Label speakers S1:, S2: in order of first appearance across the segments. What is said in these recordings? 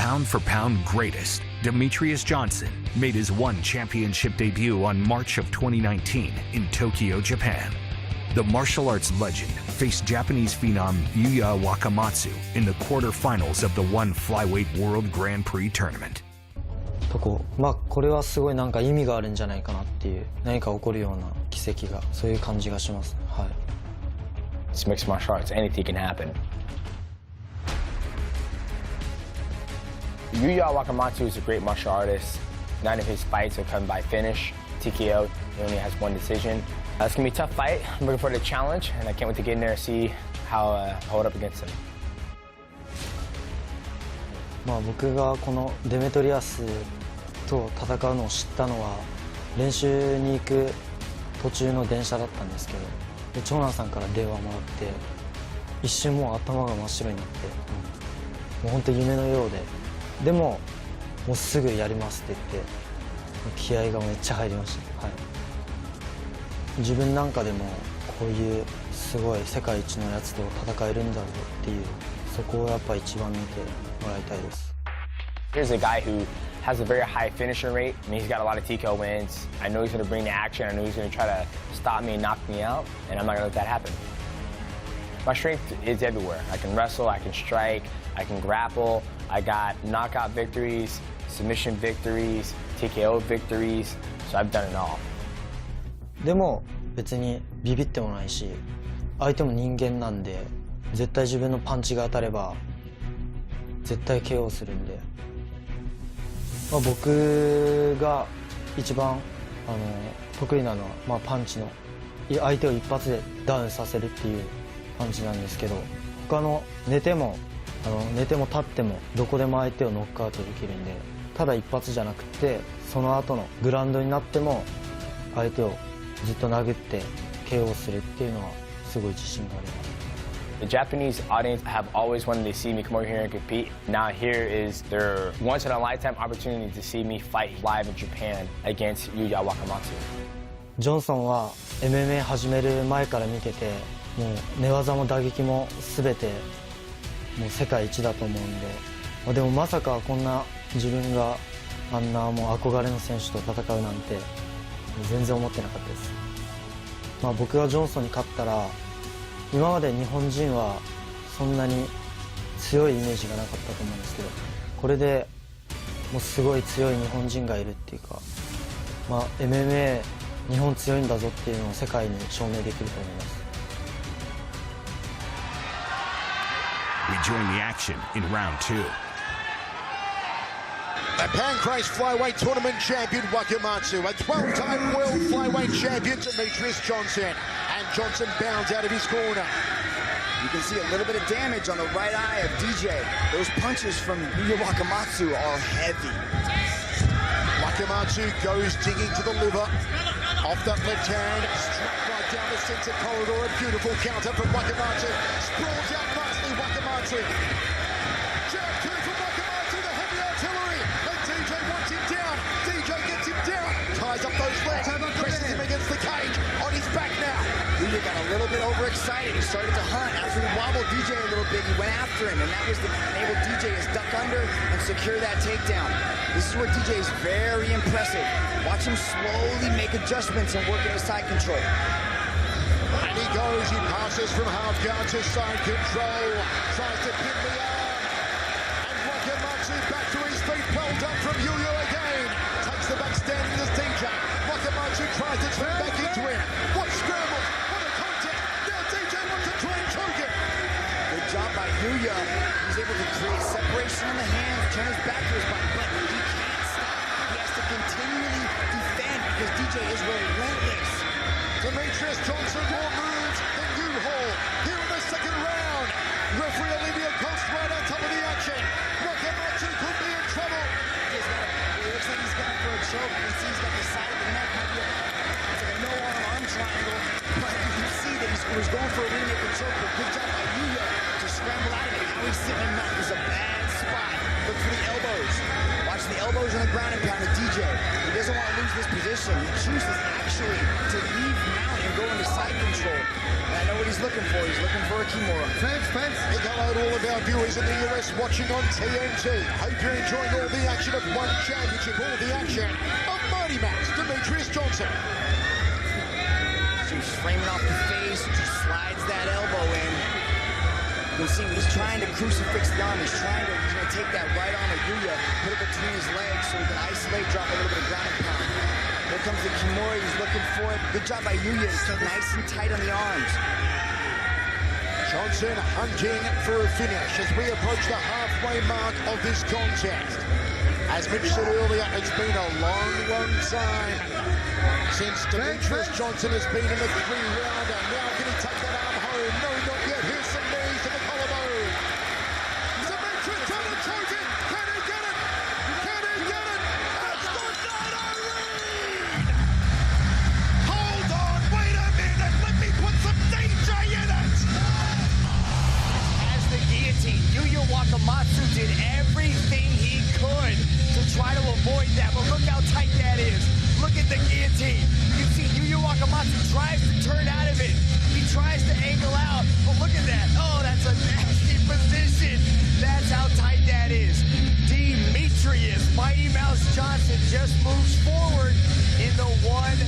S1: pound-for-pound greatest, Demetrious Johnson, made his one championship debut on March of 2019 in Tokyo, Japan. The martial arts legend faced Japanese phenom Yuya Wakamatsu in the quarterfinals of the One Flyweight World Grand Prix tournament.
S2: これはすごいなんか意味があるんじゃないかなっていう、何か起こるような奇跡が、そういう感じがします。はい。
S3: It's mixed martial arts. Anything can happen. Yuya Wakamatsu is a great martial artist. None of his fights are come by finish, TKO. He only has one decision. It's gonna be a tough fight. I'm looking for the challenge, and I can't wait to get in there and see how I hold up against him.
S2: 僕がこのデメトリアスと戦うのを知ったのは練習に行く途中の電車だったんですけど、で長男さんから電話もらって一瞬もう頭が真っ白になって、もう本当夢のようで、でももうすぐやりますって言って気合がめっちゃ入りました。はい。自分なんかでもこういうすごい世界一のやつと戦えるんだろうっていう、そこをやっぱ一番見てもらいたいです。
S3: Here's a guy who has a very high finisher rate. I mean, he's got a lot of TKO wins. I know he's going to bring the action. I know he's going to try to stop me and knock me out, and I'm not going to let that happen. My strength is everywhere. I can wrestle, I can strike, I can grapple. I got knockout victories, submission victories, TKO victories, so I've done it all.
S2: でも別にビビってもないし、相手も人間なんで、絶対自分のパンチが当たれば絶対 KO するんで、僕が一番得意なのは、パンチの相手を一発でダウンさせるっていうパンチなんですけど、他の寝ても立ってもどこでも相手をノックアウトできるんで、ただ一発じゃなくてその後のグラウンドになっても相手をずっと殴って KO するっていうのはすごい自信があります。
S3: The Japanese audience have always wanted to see me come over here and compete. Now here is their once-in-a-lifetime opportunity to see me fight live in Japan against Yuya Wakamatsu.
S2: ジョンソンは MMA 始める前から見てて、もう寝技も打撃も全てもう世界一だと思うんで、でもまさかこんな自分があんなもう憧れの選手と戦うなんて全然思ってなかったです。僕がジョンソンに勝ったら、今まで日本人はそんなに強いイメージがなかったと思うんですけど、これでもうすごい強い日本人がいるっていうか、MMA 日本強いんだぞっていうのを世界に証明できると思います。
S1: We join the action in round 2.
S4: A Pancrase Flyweight Tournament champion Wakamatsu, a 12-time World Flyweight champion Demetrious Johnson, and Johnson bounds out of his corner.
S5: You can see a little bit of damage on the right eye of DJ. Those punches from Yuya Wakamatsu are heavy.
S4: Wakamatsu goes digging to the liver, off that left hand, struck right down the center corridor, a beautiful counter from Wakamatsu, sprawls out nicely Wakamatsu. Jab two from Wakamatsu, the heavy artillery, and DJ wants him down, DJ gets him down, ties up those legs, presses him against the cage, on his back now.
S5: Yuya got a little bit overexcited. He started to hunt. After he wobbled DJ a little bit, he went after him, and that was the enabled DJ to duck under and secure that takedown. This is where DJ is very impressive. Watch him slowly make adjustments and work into side control.
S4: And he goes, he passes from half guard to side control, tries to pin the arm, and Wakamatsu back to his feet, well done from Yuya again, takes the back standing as DJ. Wakamatsu tries to turn back into him, what scramble, what a contact, now DJ wants to try and choke him.
S5: Good job by Yuya. He's able to create separation in the hands, turn his back to his body, but he can't stop. He has to continually defend because DJ is relentless.
S4: Demetrious Johnson more moves than U-Haul here in the second round. Referee Olivia Cost right on top of the action. Wakamatsu could be in trouble.
S5: It looks like he's going for a choke. You can see he's got the side of the neck. It's like a no-arm triangle. But you can see that he was going for a rear naked choke. But good job by Yuya to scramble out of it. How he's sitting in that was a bad spot. Look for the elbows. Watch the elbows on the ground and pound to DJ. He doesn't want to lose this position. He chooses actually to leave mount and go into side control. And I know what he's looking for. He's looking for a Kimura.
S4: Fence. Big hello to all of our viewers in the US watching on TNT. Hope you're enjoying all the action of one championship, all the action of Mighty Mouse, Demetrious Johnson.
S5: So he's framing off the face, just slides that elbow in. You can see he's trying to crucifix the arm. He's going to take that right arm of Yuya, put it between his legs so he can isolate, drop a little bit of ground and pound. Here comes the Kimura, he's looking for it. Good job by Yuya to keep nice and tight on the arms.
S4: Johnson hunting for a finish as we approach the halfway mark of this contest. As Mitch said earlier, it's been a long time since Demetrious Johnson has been in a three-rounder. Now can he take that arm home? No, not yet. Here's some knees to the collarbone. Demetrious trying to choke it. Can he get it? Can he get it? That's the Pertarungan! Hold on, wait a minute. Let me put some DJ in it.
S5: As the guillotine, Yuya Wakamatsu did everything he could to try to avoid that, but look how tight that is. Look at the guillotine. You can see Yuya Wakamatsu tries to turn out of it. He tries to angle out, but look at that. Oh, that's a nasty position. That's how tight that is. Demetrious Mighty Mouse Johnson just moves forward in the one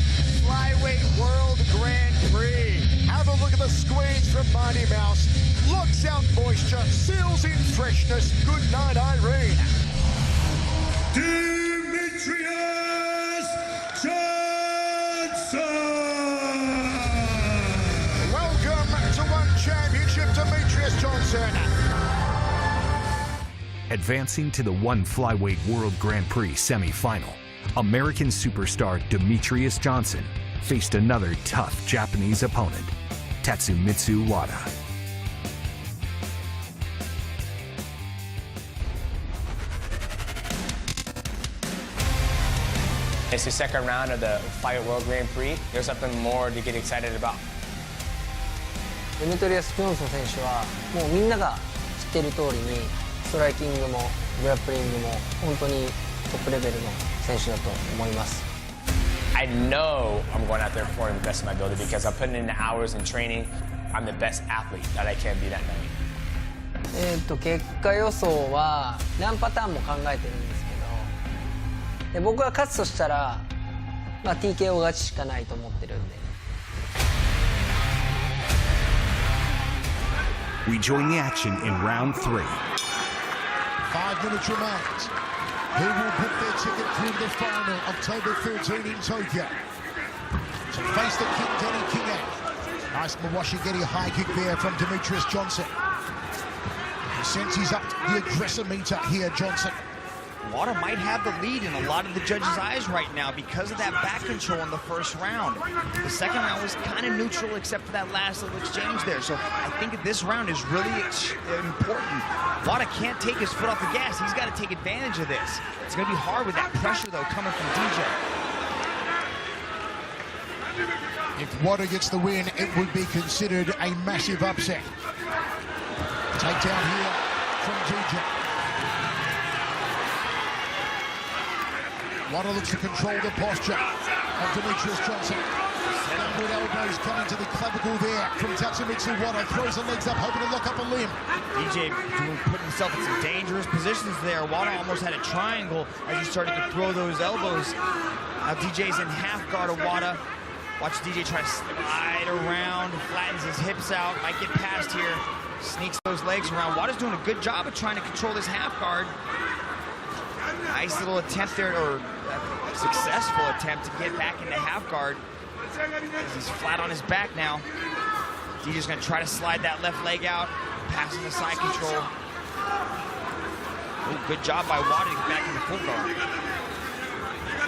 S5: flyweight World Grand Prix.
S4: Have a look at the squeeze from Mighty Mouse. Locks out moisture, seals in freshness. Good night, Irene.
S6: Demetrious Johnson!
S4: Welcome to One Championship, Demetrious Johnson.
S1: Advancing to the One Flyweight World Grand Prix semi-final, American superstar Demetrious Johnson faced another tough Japanese opponent, Tatsumitsu Wada.
S3: It's the second round of the Flyweight World Grand Prix. There's something more to get excited about.
S7: デメトリアス・ジョンソン選手はもうみんなが知っている通りにストライキングもグラップリングも本当にトップレベルの選手だと思います。
S3: I know I'm going out there performing the best of my ability because I'm putting in the hours in training. I'm the best athlete that I can be that night.
S7: 結果予想は何パターンも考えてるんですけど、で僕が勝つとしたら、TKO 勝ちしかないと思ってるんで。
S1: We join the action in round 3.
S4: 5 minutes remains. Who will book their ticket through the final October 13 in Tokyo? To face the King Denny King. Nice Mawashigiri high kick there from Demetrious Johnson. He senses up the aggressor meter here, Johnson.
S5: Wada might have the lead in a lot of the judges' eyes right now because of that back control in the first round. The second round was kind of neutral except for that last little exchange there. So I think this round is really important. Wada can't take his foot off the gas. He's got to take advantage of this. It's going to be hard with that pressure, though, coming from DJ.
S4: If Wada gets the win, it would be considered a massive upset. Takedown here from DJ. Wada looks to control the posture of Demetrious Johnson. Downward elbows coming to the clavicle there from Tatsumitsu Wada. Throws the legs up, hoping to lock up a limb.
S5: DJ putting himself in some dangerous positions there. Wada almost had a triangle as he started to throw those elbows. Now DJ's in half guard of Wada. Watch DJ try to slide around, flattens his hips out, might get past here, sneaks those legs around. Wada's doing a good job of trying to control this half guard. Nice little attempt there, or a successful attempt to get back into half guard. He's flat on his back now. DJ's gonna try to slide that left leg out, passing the side control. Ooh, good job by Wada to get back into full guard.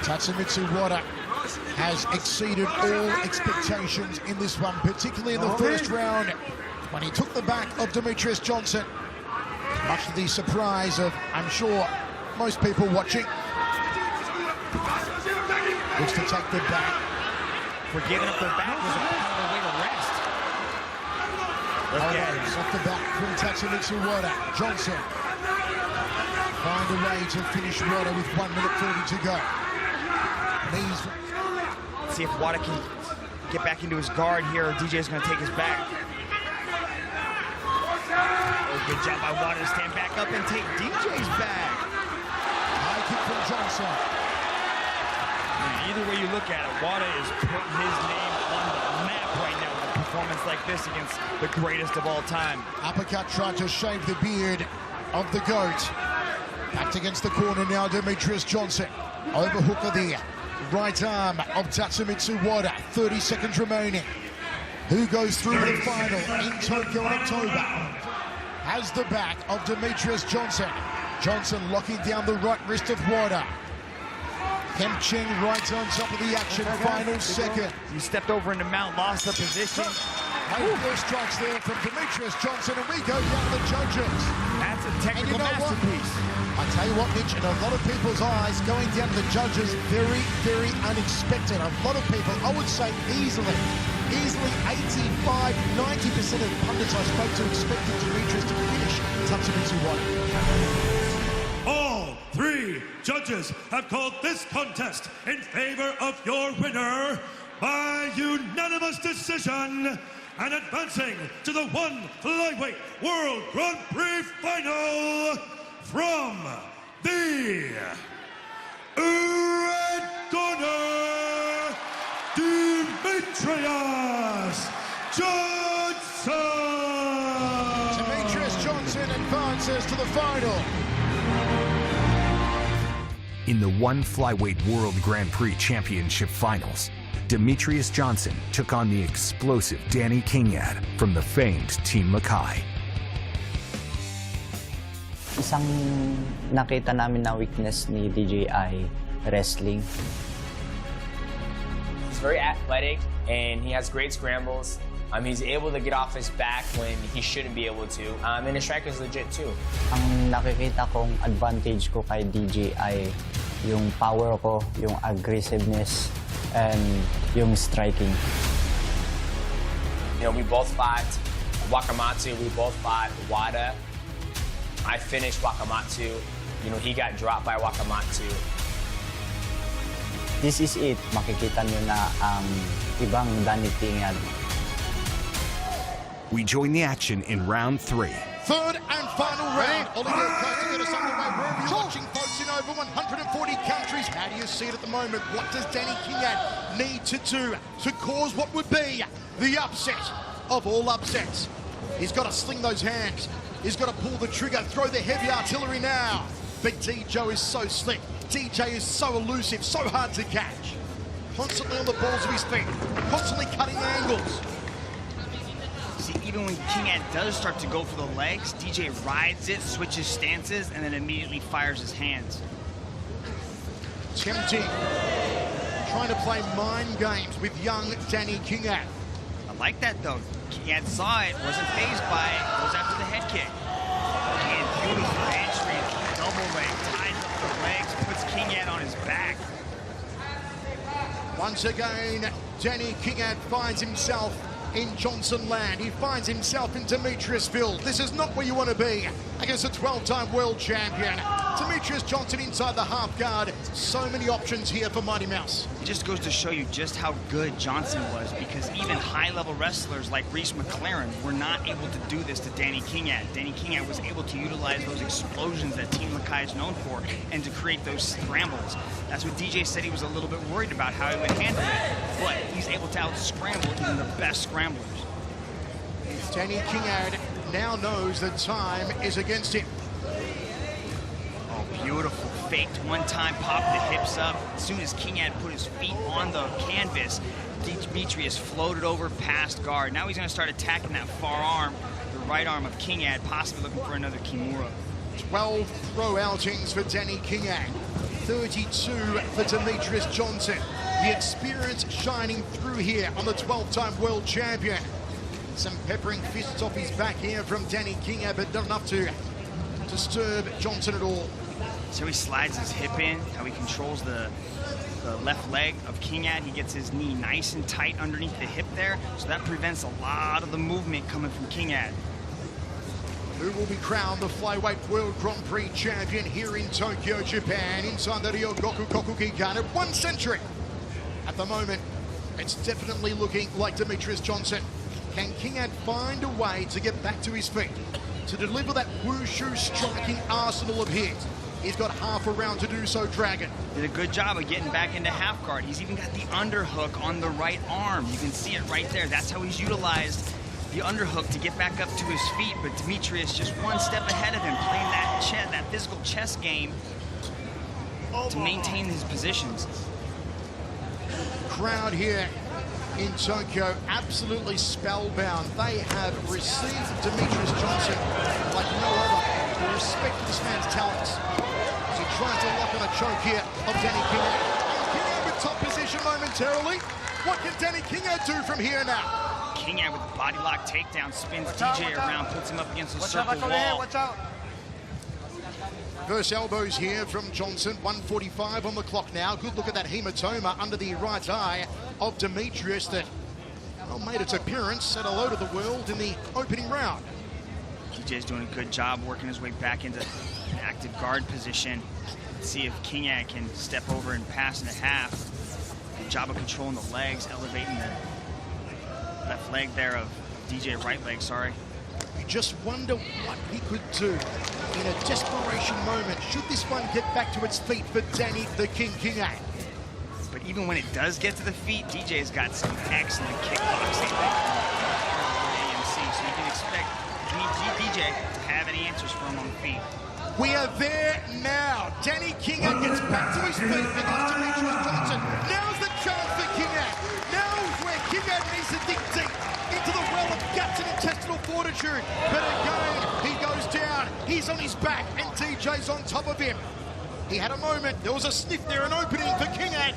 S4: Tatsumitsu Wada has exceeded all expectations in this one, particularly in the first round when he took the back of Demetrious Johnson. Much to the surprise of, I'm sure, most people watching. Looks to take the back.
S5: For giving up the back was a way to rest.
S4: Elbows off the back from Tatsumitsu Wada. Johnson find a way to finish Wada with 1 minute 30 to go. Japanese.
S8: Let's see if Wada can get back into his guard here, or DJ is going to take his back. Oh, good job by Wada to stand back up and take DJ's back.
S4: High kick from Johnson.
S8: Either way you look at it, Wada is putting his name on the map right now with a performance like this against the greatest of all time.
S4: Uppercut tried to shave the beard of the GOAT. Backed against the corner now, Demetrious Johnson. Overhook of the right arm of Tatsumitsu Wada. 30 seconds remaining. Who goes through to the final in Tokyo in October? Has the back of Demetrious Johnson. Johnson locking down the right wrist of Wada. Kem Ching right on top of the action, final second.
S8: He stepped over into mount, lost the position.
S4: First strikes there from Demetrious Johnson, and we go down to the judges.
S8: That's a technical masterpiece.
S4: I tell you what, Mitch, in a lot of people's eyes, going down to the judges, very, very unexpected. A lot of people, I would say easily 85, 90% of pundits I spoke to expected Demetrious to finish Tatsumitsu Wada.
S6: All three judges have called this contest in favor of your winner by unanimous decision, and advancing to the one flyweight World Grand Prix final from the red corner, Demetrious Johnson.
S4: Demetrious Johnson advances to the final.
S1: In the One Flyweight World Grand Prix Championship Finals, Demetrious Johnson took on the explosive Danny Kingad from the famed Team Mackay.
S9: Isang nakita namin na weakness ni DJ ay wrestling.
S3: He's very athletic and he has great scrambles. He's able to get off his back when he shouldn't be able to. And his strike is legit too.
S9: Ang nakikita kong advantage ko kay DJ ay yung power ko, yung aggressiveness, and yung striking.
S3: You know, we both fought Wakamatsu, we both fought Wada. I finished Wakamatsu. You know, he got dropped by Wakamatsu.
S9: This is it. Makikita nyo na ang ibang Danny Kingad.
S1: We join the action in round 3.
S4: Third and final round. Olivier Costa to get us underway. Wherever you're watching, folks, in over 140 countries. How do you see it at the moment? What does Danny Kingad need to do to cause what would be the upset of all upsets? He's got to sling those hands. He's got to pull the trigger, throw the heavy artillery now. Big DJ is so slick. DJ is so elusive, so hard to catch. Constantly on the balls of his feet, constantly cutting angles.
S8: See, even when Kingad does start to go for the legs, DJ rides it, switches stances, and then immediately fires his hands.
S4: Tempting. Trying to play mind games with young Danny Kingad.
S8: I like that though. Kingad saw it, wasn't fazed by it, goes after the head kick. And beautiful entry, double leg, ties up the legs, puts Kingad on his back.
S4: Once again, Danny Kingad finds himself in Johnson land. He finds himself in Demetriousville. This is not where you want to be against a 12-time world champion. Demetrious Johnson inside the half guard. So many options here for Mighty Mouse.
S8: It just goes to show you just how good Johnson was, because even high-level wrestlers like Reese McLaren were not able to do this to Danny Kingad. Danny Kingad was able to utilize those explosions that Team Mackay is known for and to create those scrambles. That's what DJ said he was a little bit worried about how he would handle it, but he's able to out-scramble even the best scramblers.
S4: Danny Kingad now knows that time is against him.
S8: Oh, beautiful. Faked one time, popped the hips up. As soon as Kingad put his feet on the canvas, Demetrious floated over past guard. Now he's going to start attacking that far arm, the right arm of Kingad, possibly looking for another Kimura.
S4: 12 pro outings for Danny Kingad. 32 for Demetrious Johnson. The experience shining through here on the 12-time world champion. Some peppering fists off his back here from Danny Kingad, but not enough to disturb Johnson at all.
S8: So he slides his hip in, how he controls the left leg of Kingad. He gets his knee nice and tight underneath the hip there, so that prevents a lot of the movement coming from Kingad.
S4: Who will be crowned the Flyweight World Grand Prix champion here in Tokyo, Japan, inside the Ryogoku Kokugikan at 1 century At the moment, it's definitely looking like Demetrious Johnson. Can Kingad find a way to get back to his feet, to deliver that wushu striking arsenal of his? He's got half a round to do so, Dragon.
S8: Did a good job of getting back into half guard. He's even got the underhook on the right arm. You can see it right there. That's how he's utilized the underhook to get back up to his feet. But Demetrious just one step ahead of him, playing that physical chess game to maintain his positions.
S4: Crowd here in Tokyo absolutely spellbound. They have received Demetrious Johnson like no other. The respect for this man's talents. As he tries to lock on a choke here of Danny Kingad. Kingad with top position momentarily. What can Danny Kingad do from here now?
S8: Kingad with the body lock takedown, spins DJ around, puts him up against the circle wall.
S7: Watch out.
S4: Reverse elbows here from Johnson. 1:45 on the clock now. Good look at that hematoma under the right eye of Demetrious that made its appearance, said hello to the world in the opening round.
S8: DJ's doing a good job working his way back into an active guard position. Let's see if Kingad can step over and pass into half. Good job of controlling the legs, elevating the left leg there of DJ, right leg, sorry.
S4: You just wonder what he could do in a desperation moment. Should this one get back to its feet for Danny the King Kingad?
S8: But even when it does get to the feet, DJ's got some excellent kickboxing AMC, so you can expect DJ to have any answers for him on the feet.
S4: We are there now. Danny Kingad gets back to his feet against Demetrious Johnson. Now's the chance for Kingad. Now is where Kingad needs to dig deep into the well of guts and intestinal fortitude. But again, he goes down. He's on his back, and DJ's on top of him. He had a moment. There was a sniff there, an opening for Kingad.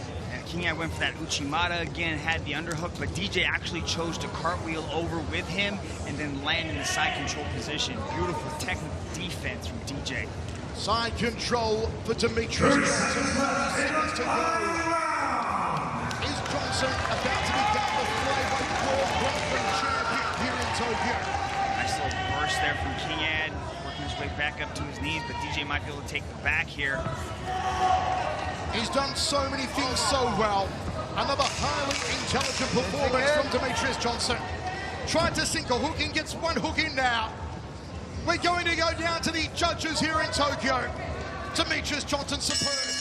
S8: Kingad went for that Uchimata again, had the underhook, but DJ actually chose to cartwheel over with him and then land in the side control position. Beautiful technical defense from DJ.
S4: Side control for Demetrious Johnson. 30 seconds to go. Is Johnson about to become the flyweight world Grand Prix champion here in Tokyo?
S8: Nice little burst there from Kingad, working his way back up to his knees, but DJ might be able to take the back here.
S4: He's done so many things so well. Another highly intelligent performance from Demetrious Johnson. Tried to sink a hook in, gets one hook in now. We're going to go down to the judges here in Tokyo. Demetrious Johnson superb.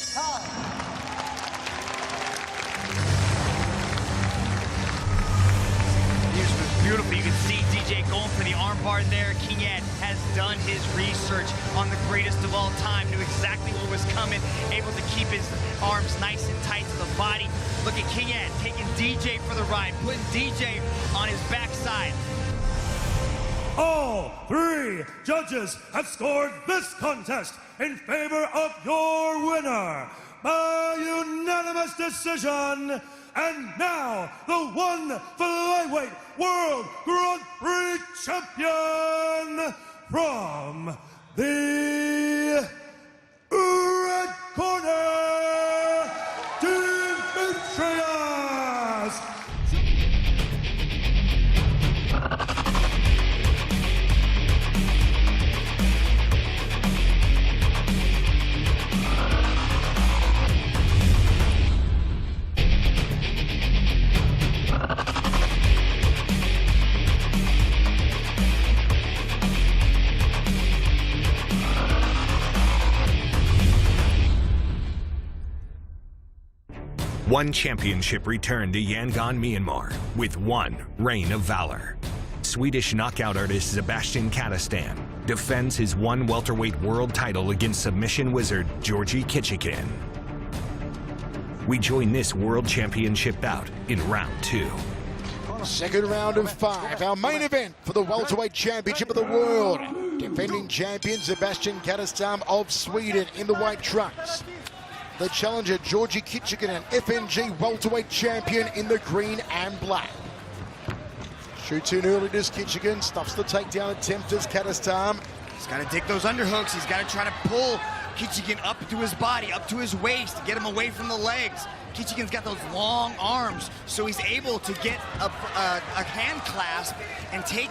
S8: Beautiful. You can see DJ going for the armbar there. Kingad has done his research on the greatest of all time, knew exactly what was coming, able to keep his arms nice and tight to the body. Look at Kingad taking DJ for the ride, putting DJ on his backside.
S6: All three judges have scored this contest in favor of your winner by unanimous decision. And now, the one flyweight World Grand Prix champion from the red corner, Demetrious.
S1: One championship returned to Yangon, Myanmar, with one reign of valor. Swedish knockout artist Sebastian Katastam defends his one welterweight world title against submission wizard Georgi Kichikin. We join this world championship bout in round 2.
S4: Second round of 5, our main event for the welterweight championship of the world. Defending champion Sebastian Katastam of Sweden in the white trunks. The challenger Georgi Kichikin, an FNG welterweight champion in the green and black. Shoots in early to Kichikin, stuffs the takedown attempt as Katastam.
S5: He's got to take those underhooks. He's got to try to pull Kichikin up to his body, up to his waist, to get him away from the legs. Kichikin's got those long arms, so he's able to get a hand clasp and take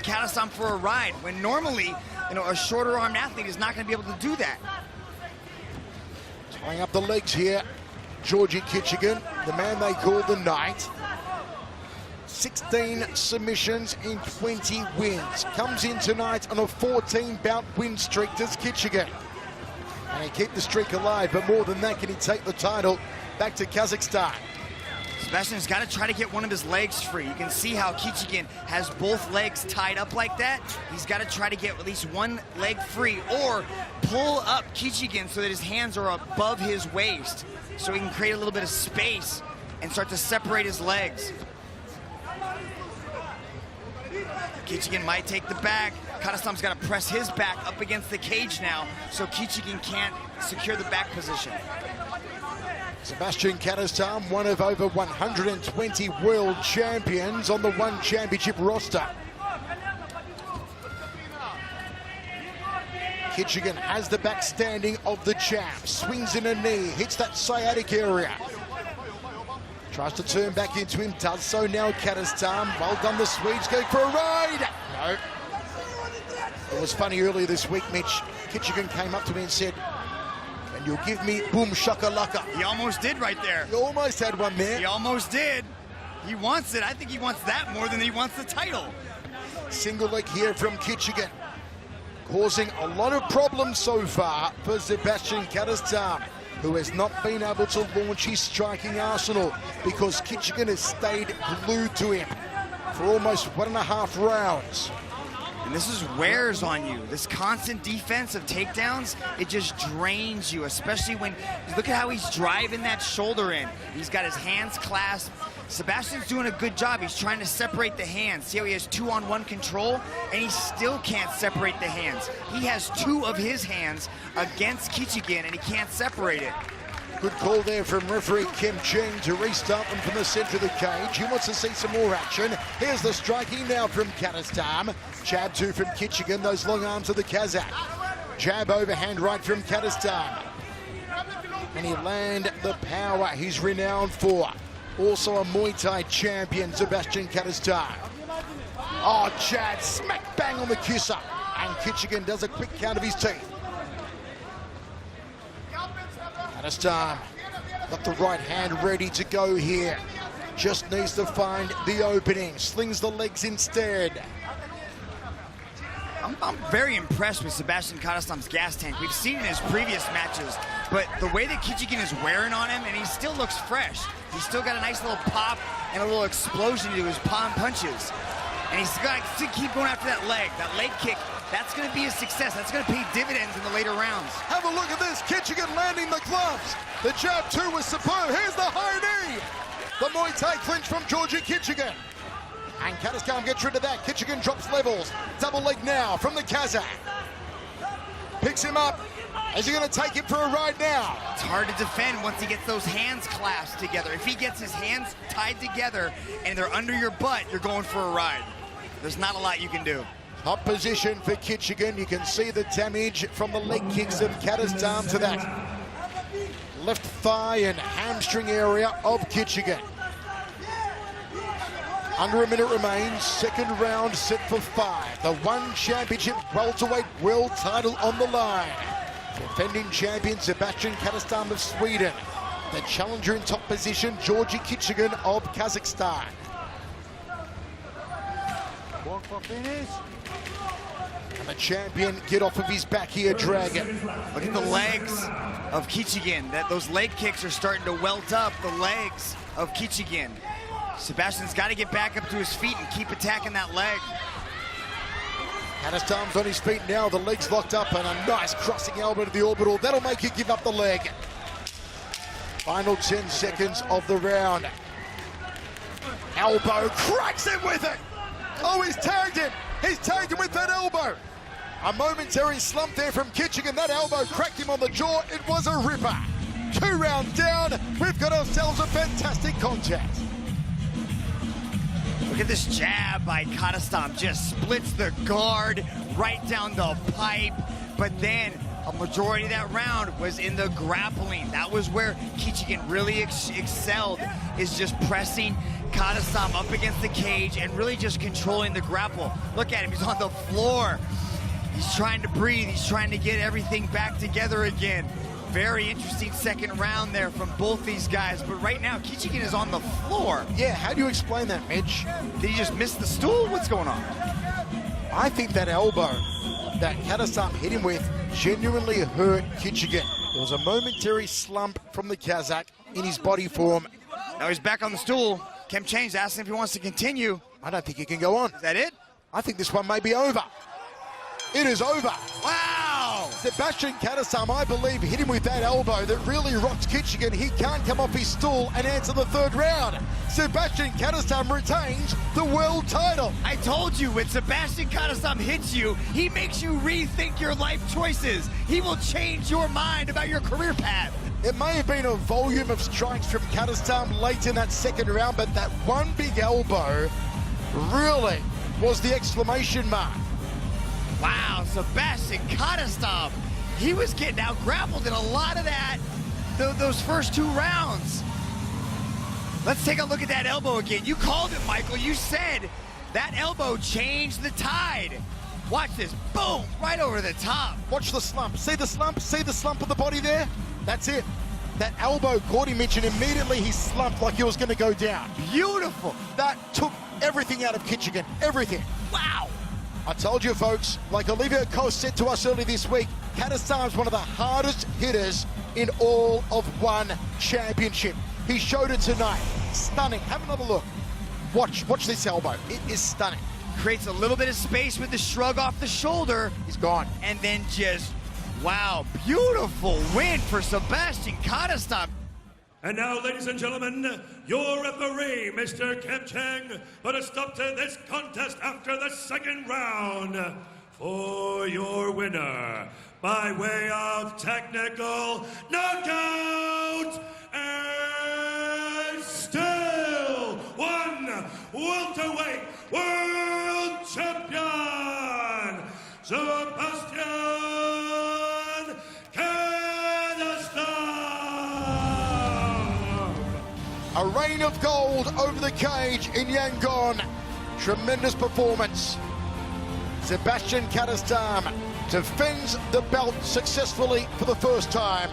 S5: Katastam for a ride, when normally, a shorter-armed athlete is not going to be able to do that.
S4: Tying up the legs here, Georgi Kichikin. the man they call the Knight. 16 submissions in 20 wins. Comes in tonight on a 14-bout win streak, does Kitchigan. And he keep the streak alive, but more than that, can he take the title back to Kazakhstan?
S8: Sebastian's got to try to get one of his legs free. You can see how Kitchigan has both legs tied up like that. He's got to try to get at least one leg free or pull up Kitchigan so that his hands are above his waist so he can create a little bit of space and start to separate his legs. Kitchigan might take the back. Kadastam's got to press his back up against the cage now so Kitchigan can't secure the back position.
S4: Sebastian Kadastam, one of over 120 world champions on the One Championship roster. Kitchigan has the back standing of the champ, swings in a knee, hits that sciatic area. Tries to turn back into him, does so now Kadastam. Well done, the Swedes going for a ride. No. It was funny earlier this week, Mitch. Kitchigan came up to me and said, "And you'll give me boom shakalaka."
S8: He almost did right there.
S4: He almost had one there.
S8: He almost did. He wants it. I think he wants that more than he wants the title.
S4: Single leg here from Kitchigan, causing a lot of problems so far for Sebastian Kadastam, who has not been able to launch his striking arsenal because Kitchigan has stayed glued to him for almost 1.5 rounds.
S8: And this is wears on you. This constant defense of takedowns, it just drains you, especially when, look at how he's driving that shoulder in. He's got his hands clasped. Sebastian's doing a good job. He's trying to separate the hands. See how he has 2-on-1 control, and he still can't separate the hands. He has 2 of his hands against Kitchigan, and he can't separate it.
S4: Good call there from referee Kim Ching to restart them from the center of the cage. He wants to see some more action. Here's the striking now from Kadastam. Jab 2 from Kitchigan, those long arms of the Kazakh. Jab overhand right from Kadastam. And he land the power he's renowned for. Also a Muay Thai champion, Sebastian Kadastam. Oh, jab, smack bang on the kisser. And Kitchigan does a quick count of his teeth. Kadastam got the right hand ready to go here. Just needs to find the opening. Slings the legs instead.
S8: I'm very impressed with Sebastian Kadastam's gas tank. We've seen in his previous matches, but the way that Kitchigan is wearing on him, and he still looks fresh. He's still got a nice little pop and a little explosion to his palm punches. And he's got to keep going after that leg. That leg kick, that's going to be a success. That's going to pay dividends in the later rounds.
S4: Have a look at this. Kitchigan landing the gloves. The jab 2 was superb. Here's the high knee. The Muay Thai clinch from Georgie Kitchigan. And Kadastam gets rid of that. Kitchigan drops levels. Double leg now from the Kazakh. Picks him up. Is he going to take him for a ride now?
S8: It's hard to defend once he gets those hands clasped together. If he gets his hands tied together and they're under your butt, you're going for a ride. There's not a lot you can do.
S4: Top position for Kitchigan. You can see the damage from the leg kicks of Kadastam to that left thigh and hamstring area of Kitchigan. Under a minute remains. Second round set for 5. The One Championship welterweight world title on the line. Defending champion Sebastian Kadastam of Sweden. The challenger in top position, Georgie Kitchigan of Kazakhstan. And the champion get off of his back here, Dragon.
S8: Look at the legs of Kitchigan. Those leg kicks are starting to welt up the legs of Kitchigan. Sebastian's got to get back up to his feet and keep attacking that leg.
S4: Kadastam's on his feet now, the legs locked up, and a nice crossing elbow to the orbital. That'll make you give up the leg. Final 10 seconds of the round. Elbow, cracks him with it. Oh, he's tagged him. He's tagged him with that elbow. A momentary slump there from Kitchigan. That elbow cracked him on the jaw. It was a ripper. 2 rounds down. We've got ourselves a fantastic contest.
S8: Look at this jab by Kadastam. Just splits the guard right down the pipe. But then a majority of that round was in the grappling. That was where Kitchigan really excelled, is just pressing Kadastam up against the cage and really just controlling the grapple. Look at him, he's on the floor. He's trying to breathe. He's trying to get everything back together again.
S5: very interesting second round there from both these guys, but right now Kichigan is on the floor.
S4: Yeah, how do you explain that, Mitch?
S5: Did he just miss the stool? What's going on?
S4: I think that elbow that Kadasam hit him with genuinely hurt Kichigan. There was a momentary slump from the Kazakh in his body form.
S5: Now he's back on the stool. Kem Chang's asking if he wants to continue.
S4: I don't think he can go on.
S5: Is that it?
S4: I think this one may be over. It is over.
S5: Wow!
S4: Sebastian Kadasam, I believe, hit him with that elbow that really rocked Kichigan. He can't come off his stool and answer the third round. Sebastian Kadasam retains the world title.
S5: I told you, when Sebastian Kadasam hits you, he makes you rethink your life choices. He will change your mind about your career path.
S4: It may have been a volume of strikes from Kadasam late in that second round, but that one big elbow really was the exclamation mark.
S5: Wow, Sebastian Kadasam, he was getting out grappled in a lot of that, those first two rounds. Let's take a look at that elbow again. You called it, Michael. You said that elbow changed the tide. Watch this, boom, right over the top.
S4: Watch the slump. See the slump? See the slump of the body there? That's it. That elbow caught him, Mitch, and immediately he slumped like he was going to go down.
S5: Beautiful.
S4: That took everything out of Kichigan, everything.
S5: Wow.
S4: I told you, folks, like Olivia Coase said to us earlier this week, Kadasam's one of the hardest hitters in all of one championship. He showed it tonight. Stunning. Have another look. Watch this elbow. It is stunning.
S5: Creates a little bit of space with the shrug off the shoulder.
S4: He's gone.
S5: And then just, wow, beautiful win for Sebastian Kadasam.
S6: And now, ladies and gentlemen, your referee, Mr. Kem Chang, put a stop to this contest after the second round. For your winner, by way of technical knockout, and still one welterweight world champion, Sebastian Kadasam.
S4: A rain of gold over the cage in Yangon. Tremendous performance. Sebastian Kadasam defends the belt successfully for the first time.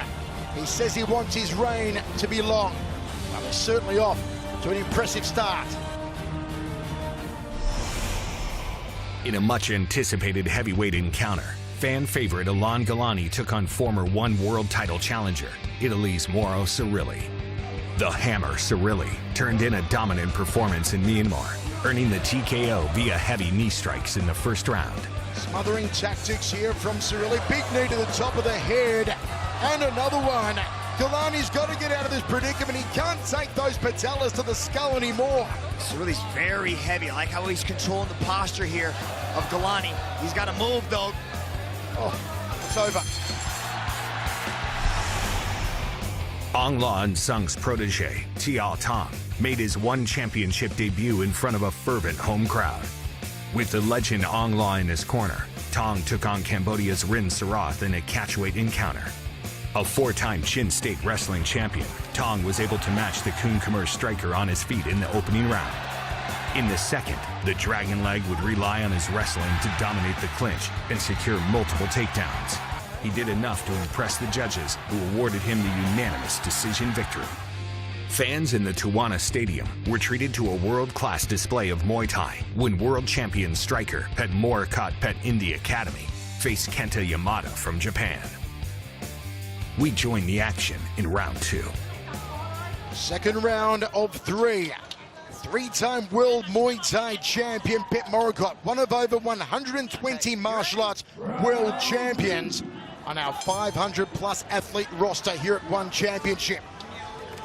S4: He says he wants his reign to be long. Well, he's certainly off to an impressive start.
S1: In a much-anticipated heavyweight encounter, fan favorite Ilan Galani took on former one world title challenger, Italy's Mauro Cirilli. The Hammer Cirilli turned in a dominant performance in Myanmar, earning the TKO via heavy knee strikes in the first round.
S4: Smothering tactics here from Cirilli. Big knee to the top of the head. And another one. Galani's got to get out of this predicament. He can't take those patellas to the skull anymore.
S5: Cirilli's very heavy. I like how he's controlling the posture here of Galani. He's got to move, though.
S4: Oh, it's over.
S1: Ong La and Sung's protege, Tia Tong, made his one championship debut in front of a fervent home crowd. With the legend Ong La in his corner, Tong took on Cambodia's Rin Sarath in a catchweight encounter. A four-time Chin State wrestling champion, Tong was able to match the Kun Khmer striker on his feet in the opening round. In the second, the Dragon Leg would rely on his wrestling to dominate the clinch and secure multiple takedowns. He did enough to impress the judges, who awarded him the unanimous decision victory. Fans in the Tawana Stadium were treated to a world-class display of Muay Thai when world champion striker Pet Morakat Pet Indi Academy faced Kenta Yamada from Japan. We join the action in round two.
S4: Second round of three. Three-time world Muay Thai champion Pet Morakat, one of over 120 martial arts world champions on our 500-plus athlete roster here at One Championship.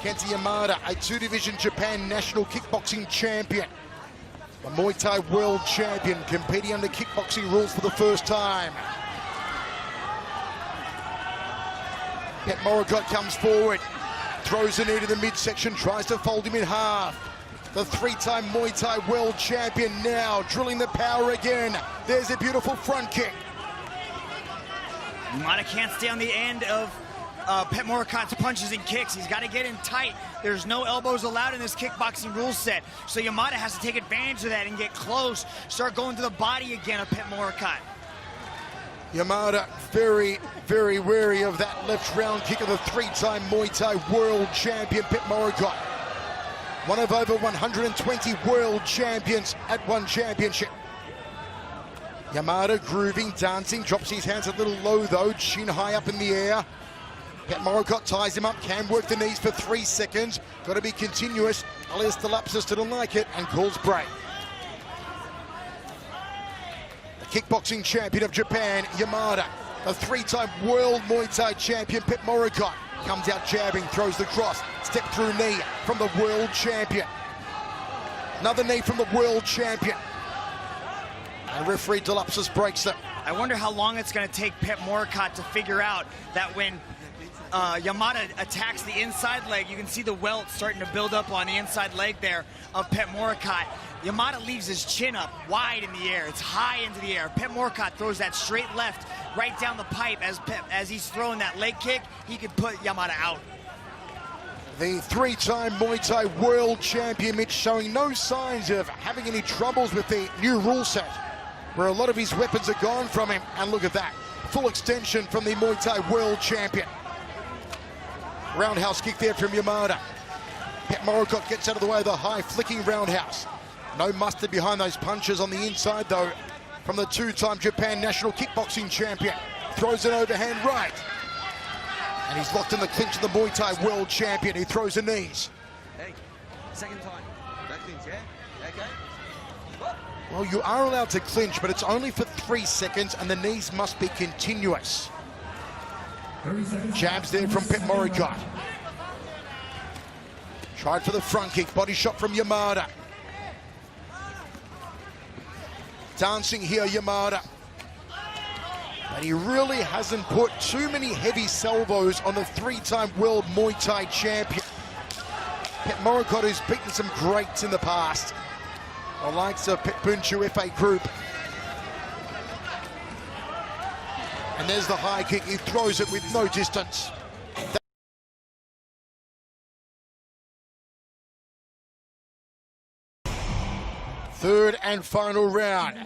S4: Kenta Yamada, a two-division Japan national kickboxing champion. A Muay Thai world champion competing under kickboxing rules for the first time. Pet Morakat comes forward, throws a knee to the midsection, tries to fold him in half. The three-time Muay Thai world champion now drilling the power again. There's a beautiful front kick.
S5: Yamada can't stay on the end of Pet Morakat's punches and kicks. He's got to get in tight. There's no elbows allowed in this kickboxing rule set. So Yamada has to take advantage of that and get close. Start going to the body again of Pet Morakat.
S4: Yamada very, very wary of that left round kick of the three-time Muay Thai world champion, Pet Moricott. One of over 120 world champions at one championship. Yamada grooving, dancing, drops his hands a little low though, chin high up in the air. Pet Moricott ties him up, can work the knees for 3 seconds. Got to be continuous. Elias Delapsis didn't like it and calls break. The kickboxing champion of Japan, Yamada. The three-time world Muay Thai champion, Pet Moricott. Comes out jabbing, throws the cross. Step through knee from the world champion. Another knee from the world champion. And referee Delapsis breaks it.
S8: I wonder how long it's going to take Pet Moricott to figure out that when Yamada attacks the inside leg, you can see the welt starting to build up on the inside leg there of Pet Moricott. Yamada leaves his chin up wide in the air. It's high into the air. Pet Moricott throws that straight left right down the pipe as he's throwing that leg kick. He could put Yamada out.
S4: The three-time Muay Thai world champion, Mitch, showing no signs of having any troubles with the new rule set, where a lot of his weapons are gone from him. And look at that, full extension from the Muay Thai world champion. Roundhouse kick there from Yamada. Pet Moricott gets out of the way of the high flicking roundhouse. No mustard behind those punches on the inside though from the two-time Japan national kickboxing champion. Throws an overhand right. And he's locked in the clinch of the Muay Thai world champion, who throws the knees.
S10: Hey, second time. That clinch, yeah? Okay.
S4: Well, you are allowed to clinch, but it's only for 3 seconds and the knees must be continuous. Jabs there from Pet Moricott. Tried for the front kick, body shot from Yamada. Dancing here, Yamada. But he really hasn't put too many heavy salvos on the three-time world Muay Thai champion. Pet Moricott, who's beaten some greats in the past, the likes of Pet Bunchu FA Group. And there's the high kick. He throws it with no distance. Third and final round.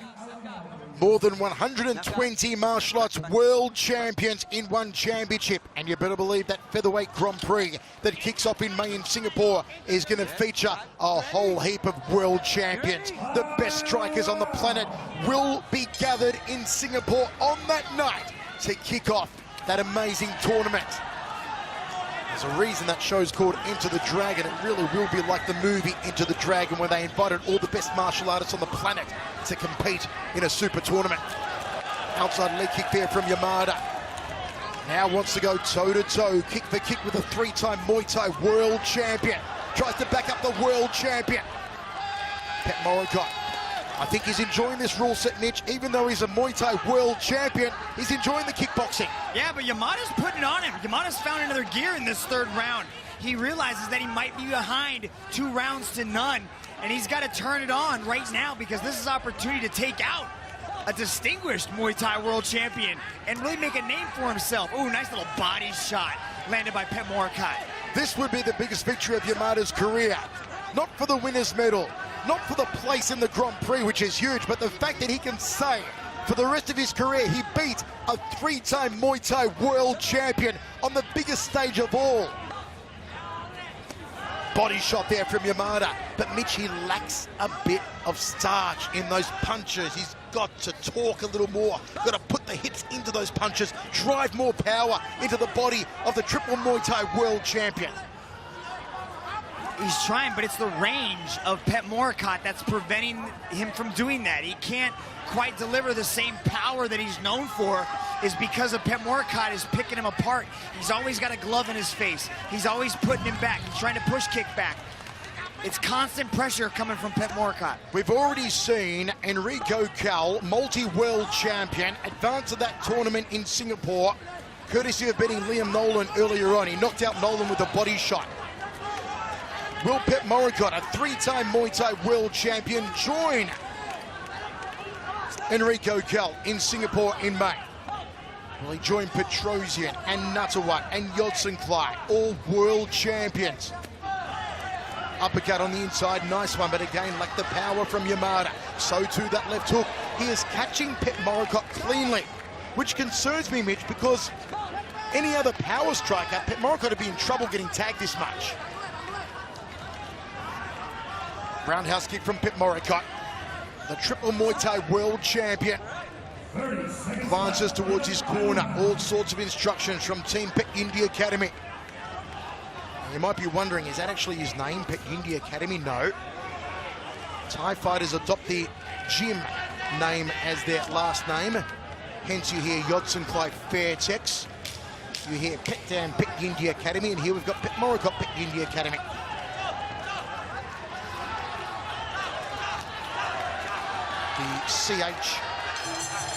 S4: More than 120 martial arts world champions in one championship. And you better believe that featherweight Grand Prix that kicks off in May in Singapore is going to feature a whole heap of world champions. The best strikers on the planet will be gathered in Singapore on that night to kick off that amazing tournament. There's a reason that show's called Enter the Dragon. It really will be like the movie Enter the Dragon, where they invited all the best martial artists on the planet to compete in a super tournament. Outside leg kick there from Yamada. Now wants to go toe-to-toe, kick for kick with a three-time Muay Thai world champion. Tries to back up the world champion. Pet Moricott. I think he's enjoying this rule set, Mitch. Even though he's a Muay Thai world champion, he's enjoying the kickboxing.
S8: Yeah, but Yamada's putting it on him. Yamada's found another gear in this third round. He realizes that he might be behind 2 rounds to none, and he's got to turn it on right now because this is opportunity to take out a distinguished Muay Thai world champion and really make a name for himself. Ooh, nice little body shot landed by Pet Moricott.
S4: This would be the biggest victory of Yamada's career. Not for the winner's medal, not for the place in the Grand Prix, which is huge, but the fact that he can say for the rest of his career he beat a 3-time Muay Thai world champion on the biggest stage of all. Body shot there from Yamada, but Mitch, he lacks a bit of starch in those punches. He's got to talk a little more, got to put the hits into those punches, drive more power into the body of the triple Muay Thai world champion.
S8: He's trying, but it's the range of Pet Moricott that's preventing him from doing that. He can't quite deliver the same power that he's known for, is because of Pet Moricott is picking him apart. He's always got a glove in his face. He's always putting him back. He's trying to push kick back. It's constant pressure coming from Pet Moricott.
S4: We've already seen Enrico Cal, multi-world champion, advance to that tournament in Singapore, courtesy of beating Liam Nolan earlier on. He knocked out Nolan with a body shot. Will Pet Moricott, a 3-time Muay Thai world champion, join Enrico Cal in Singapore in May? Will he join Petrosian and Nuttawat and Yodsanklai, all world champions? Uppercut on the inside, nice one, but again, lacked the power from Yamada. So too that left hook. He is catching Pet Moricott cleanly. which concerns me, Mitch, because any other power striker, Petchmorakot would be in trouble getting tagged this much. Roundhouse kick from Petchmorakot, the triple Muay Thai world champion. Advances towards his corner, all sorts of instructions from Team Pet India Academy. And you might be wondering, is that actually his name, Pet India Academy? No. Thai fighters adopt the gym name as their last name. Hence you hear Yodson Clive Fairtex. You hear Pet India Academy, and here we've got Petchmorakot Pet India Academy. The CH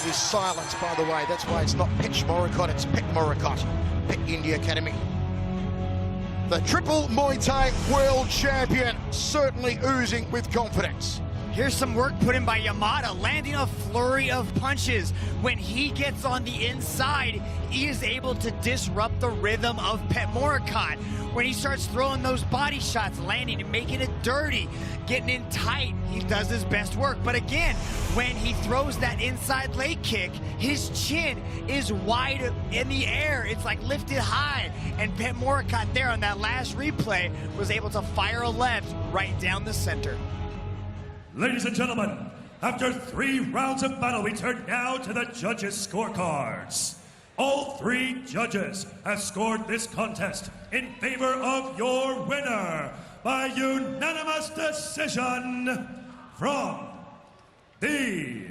S4: is silent, by the way. That's why it's not Petchmorakot, it's Petchmorakot, Pet India Academy. The triple Muay Thai world champion, certainly oozing with confidence.
S5: Here's some work put in by Yamada, landing a flurry of punches. When he gets on the inside, he is able to disrupt the rhythm of Petchmorakot. When he starts throwing those body shots, landing and making it dirty, getting in tight, he does his best work. But again, when he throws that inside leg kick, his chin is wide in the air. It's like lifted high. And Petchmorakot there on that last replay was able to fire a left right down the center.
S6: Ladies and gentlemen, after 3 rounds of battle, we turn now to the judges' scorecards. All 3 judges have scored this contest in favor of your winner by unanimous decision from the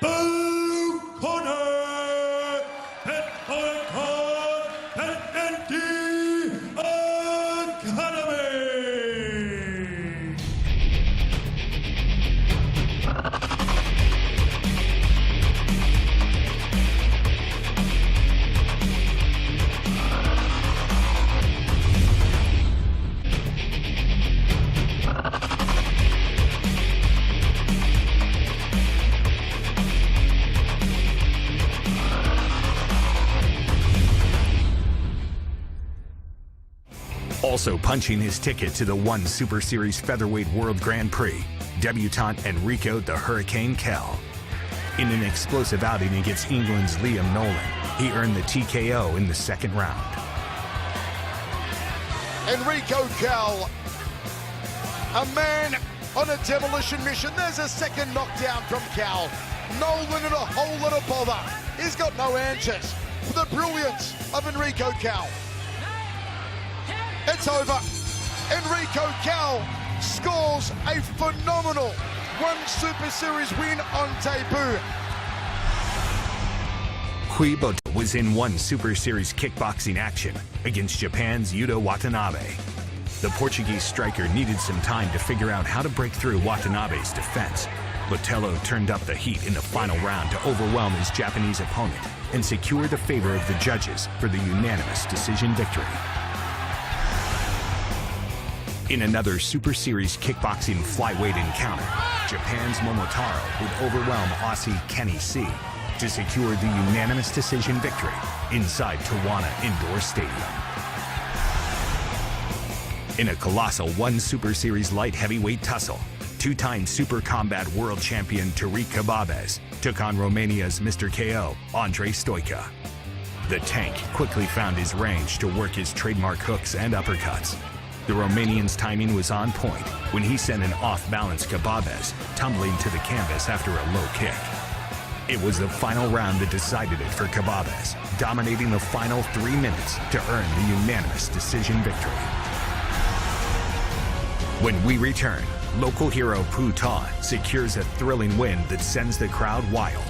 S6: blue corner, Petchmorakot Pet India Academy.
S1: Also punching his ticket to the ONE Super Series Featherweight World Grand Prix, debutant Enrico the Hurricane Kell. In an explosive outing against England's Liam Nolan, he earned the TKO in the 2nd round.
S4: Enrico Kell, a man on a demolition mission. There's a 2nd knockdown from Kell. Nolan in a whole lot of bother. He's got no answers for the brilliance of Enrico Kell. It's over. Enrico Kell scores a phenomenal ONE Super Series win on debut.
S1: Hui Boto was in ONE Super Series kickboxing action against Japan's Yuta Watanabe. The Portuguese striker needed some time to figure out how to break through Watanabe's defense. Botelho turned up the heat in the final round to overwhelm his Japanese opponent and secure the favor of the judges for the unanimous decision victory. In another Super Series kickboxing flyweight encounter, Japan's Momotaro would overwhelm Aussie Kenny C to secure the unanimous decision victory inside Tawana Indoor Stadium. In a colossal ONE Super Series light heavyweight tussle, 2-time Super Combat World Champion Tariq Kababes took on Romania's Mr. KO, Andrei Stoica. The tank quickly found his range to work his trademark hooks and uppercuts. The Romanian's timing was on point when he sent an off-balance Kababes tumbling to the canvas after a low kick. It was the final round that decided it for Kababes, dominating the final 3 minutes to earn the unanimous decision victory. When we return, local hero Phu Ta secures a thrilling win that sends the crowd wild.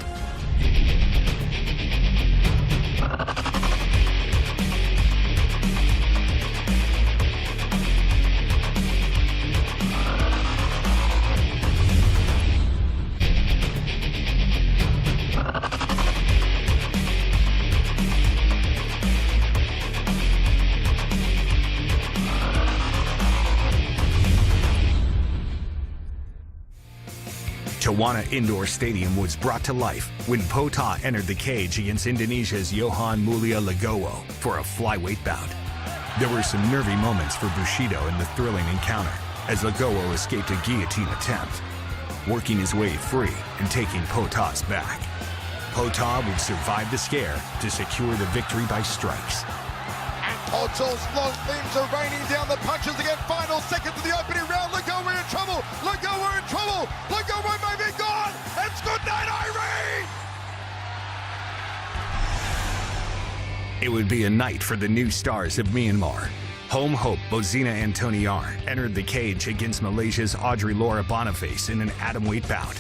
S1: Tawana Indoor Stadium was brought to life when Phu Ta entered the cage against Indonesia's Johan Mulia Legowo for a flyweight bout. There were some nervy moments for Bushido in the thrilling encounter as Legowo escaped a guillotine attempt, working his way free and taking Phu Ta's back. Pota would survive the scare to secure the victory by strikes.
S4: And Poto's long limbs are raining down the punches again. Final seconds of the opening round. Look, we're in trouble. Look, we're in trouble. Look, we may be gone. It's good night, Irene.
S1: It would be a night for the new stars of Myanmar. Home hope Bozina Antoniar entered the cage against Malaysia's Audrey Laura Boniface in an atomweight bout.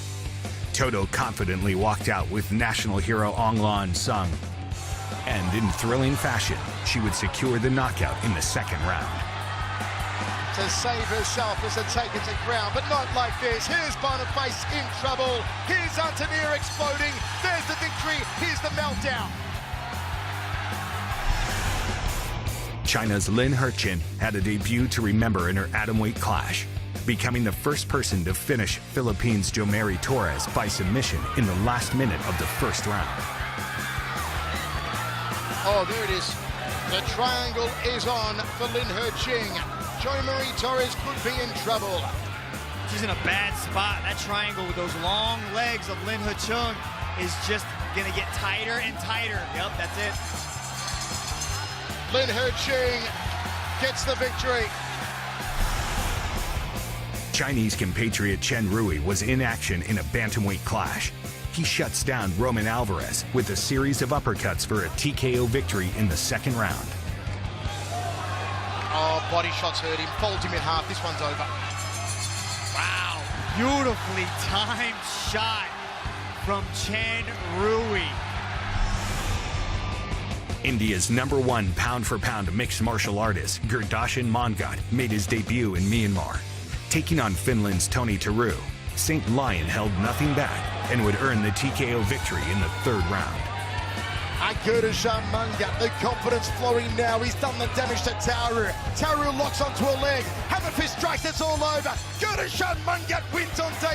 S1: Toto confidently walked out with national hero Aung Lan Sung. And in thrilling fashion, she would secure the knockout in the second round.
S4: To save herself as a take it to ground, but not like this. Here's Boniface in trouble. Here's Antoniar exploding. There's the victory. Here's the meltdown.
S1: China's Lin Herchin had a debut to remember in her atomweight clash, becoming the first person to finish Philippines' Jomari Torres by submission in the last minute of the first round.
S4: Oh, there it is. The triangle is on for Lin Herching. Jomari Torres could be in trouble.
S8: She's in a bad spot. That triangle with those long legs of Lin Herching is just going to get tighter and tighter. Yep, that's it.
S4: Lin Herching gets the victory.
S1: Chinese compatriot Chen Rui was in action in a bantamweight clash. He shuts down Roman Alvarez with a series of uppercuts for a TKO victory in the second round.
S4: Oh, body shots hurt him, folds him in half. This one's over.
S8: Wow, beautifully timed shot from Chen Rui.
S1: India's #1 pound-for-pound mixed martial artist, Gurdarshan Mangat, made his debut in Myanmar. Taking on Finland's Tony Taru, St. Lion held nothing back and would earn the TKO victory in the third round.
S4: Gurdarshan Mangat, the confidence flowing now. He's done the damage to Taru. Taru locks onto a leg. Hammer fist strikes, it's all over. Gurdarshan Mangat wins on day